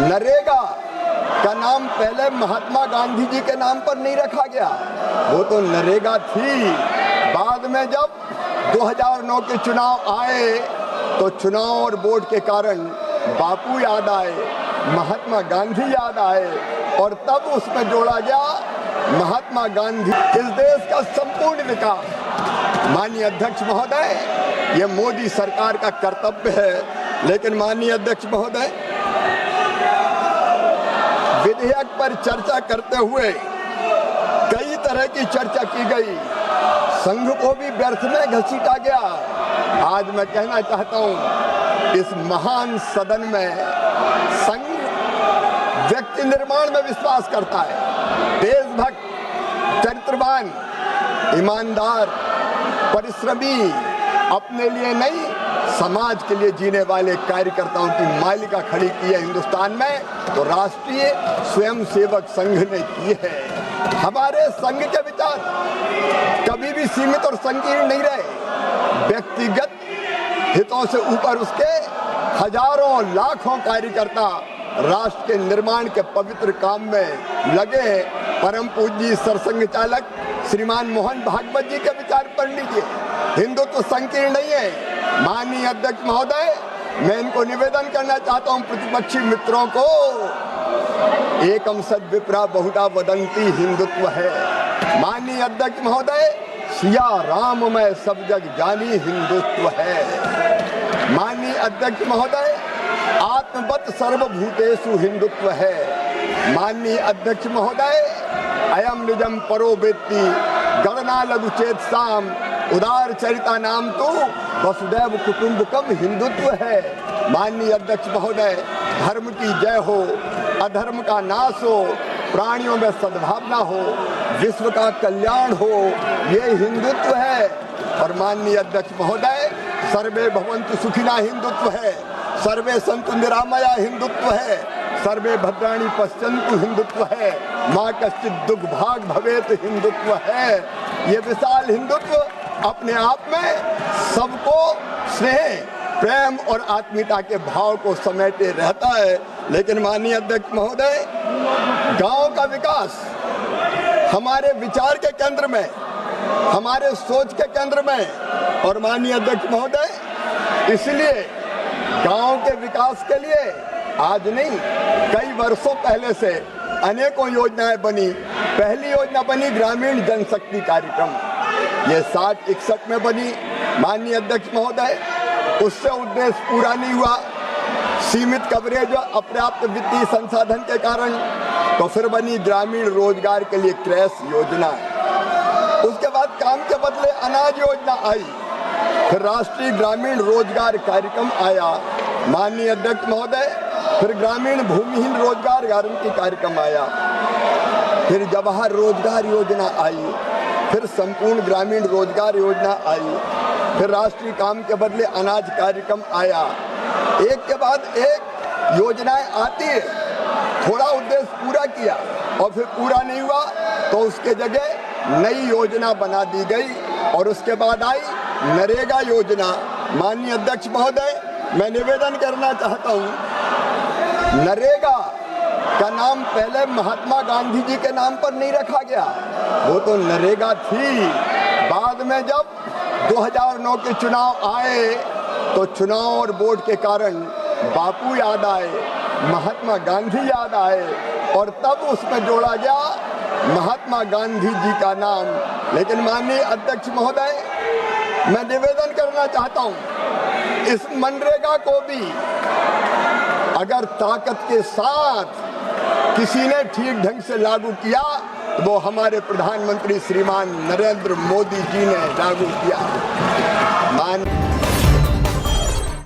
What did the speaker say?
नरेगा का नाम पहले महात्मा गांधी जी के नाम पर नहीं रखा गया, वो तो नरेगा थी। बाद में जब 2009 के चुनाव आए तो चुनाव और वोट के कारण बापू याद आए, महात्मा गांधी याद आए और तब उसमें जोड़ा गया महात्मा गांधी। इस देश का संपूर्ण विकास माननीय अध्यक्ष महोदय, ये मोदी सरकार का कर्तव्य है। लेकिन माननीय अध्यक्ष महोदय, विधेयक पर चर्चा करते हुए कई तरह की चर्चा की गई, संघ को भी व्यर्थ में घसीटा गया। आज मैं कहना चाहता हूं, इस महान सदन में संघ व्यक्ति निर्माण में विश्वास करता है। देशभक्त, चरित्रवान, ईमानदार, परिश्रमी, अपने लिए नहीं समाज के लिए जीने वाले कार्यकर्ताओं की मालिका खड़ी की है हिंदुस्तान में, तो राष्ट्रीय स्वयंसेवक संघ ने की है। हमारे संघ के विचार कभी भी सीमित और संकीर्ण नहीं रहे। व्यक्तिगत हितों से ऊपर उसके हजारों लाखों कार्यकर्ता राष्ट्र के निर्माण के पवित्र काम में लगे हैं। परम पूज्य सरसंघ चालक श्रीमान मोहन भागवत जी के विचार पढ़ लीजिए। हिंदुत्व संकीर्ण नहीं है। माननीय अध्यक्ष महोदय, मैं इनको निवेदन करना चाहता हूं, प्रतिपक्षी मित्रों को, एकम सद विप्रा बहुधा वदंती हिंदुत्व है। माननीय अध्यक्ष महोदय, सिया राम में सब जग जानी हिंदुत्व है। माननीय अध्यक्ष महोदय, आत्मवत सर्वभूतेषु हिंदुत्व है। माननीय अध्यक्ष महोदय, अयम निजम परो वेत्ति गणना लघु चेत साम उदार चरिता नाम तो वसुदैव कुटुंबकम हिंदुत्व है। माननीय अध्यक्ष महोदय, धर्म की जय हो, अधर्म का नाश हो, प्राणियों में सद्भावना हो, विश्व का कल्याण हो, ये हिंदुत्व है। और माननीय अध्यक्ष महोदय, सर्वे भवन्तु सुखिना हिंदुत्व है, सर्वे सन्तु निरामया हिंदुत्व है, सर्वे भद्राणि पश्यन्तु हिंदुत्व है, माँ कश्चित् दुर्भाग् भवेत् हिंदुत्व है। ये विशाल हिंदुत्व अपने आप में सबको स्नेह, प्रेम और आत्मीयता के भाव को समेटे रहता है। लेकिन माननीय अध्यक्ष महोदय, गांव का विकास हमारे विचार के केंद्र में, हमारे सोच के केंद्र में। और माननीय अध्यक्ष महोदय, इसलिए गांव के विकास के लिए आज नहीं, कई वर्षों पहले से अनेकों योजनाएं बनी। पहली योजना बनी ग्रामीण जनशक्ति कार्यक्रम, ये 60-61 में बनी। माननीय अध्यक्ष महोदय, उससे उद्देश्य पूरा नहीं हुआ, सीमित कवरेज और अपर्याप्त वित्तीय संसाधन के कारण। तो फिर बनी ग्रामीण रोजगार के लिए क्रैश योजना। उसके बाद काम के बदले अनाज योजना आई, फिर राष्ट्रीय ग्रामीण रोजगार कार्यक्रम आया। माननीय अध्यक्ष महोदय, फिर ग्रामीण भूमिहीन रोजगार गारंटी कार्यक्रम आया, फिर जवाहर रोजगार योजना आई, फिर संपूर्ण ग्रामीण रोजगार योजना आई, फिर राष्ट्रीय काम के बदले अनाज कार्यक्रम आया। एक के बाद एक योजनाएं आती है, थोड़ा उद्देश्य पूरा किया और फिर पूरा नहीं हुआ तो उसके जगह नई योजना बना दी गई और उसके बाद आई नरेगा योजना। माननीय अध्यक्ष महोदय, मैं निवेदन करना चाहता हूं, नरेगा का नाम पहले महात्मा गांधी जी के नाम पर नहीं रखा गया, वो तो नरेगा थी। बाद में जब 2009 के चुनाव आए तो चुनाव और वोट के कारण बापू याद आए, महात्मा गांधी याद आए और तब उसमें जोड़ा गया महात्मा गांधी जी का नाम। लेकिन माननीय अध्यक्ष महोदय, मैं निवेदन करना चाहता हूं, इस मनरेगा को भी अगर ताकत के साथ किसी ने ठीक ढंग से लागू किया तो वो हमारे प्रधानमंत्री श्रीमान नरेंद्र मोदी जी ने लागू किया।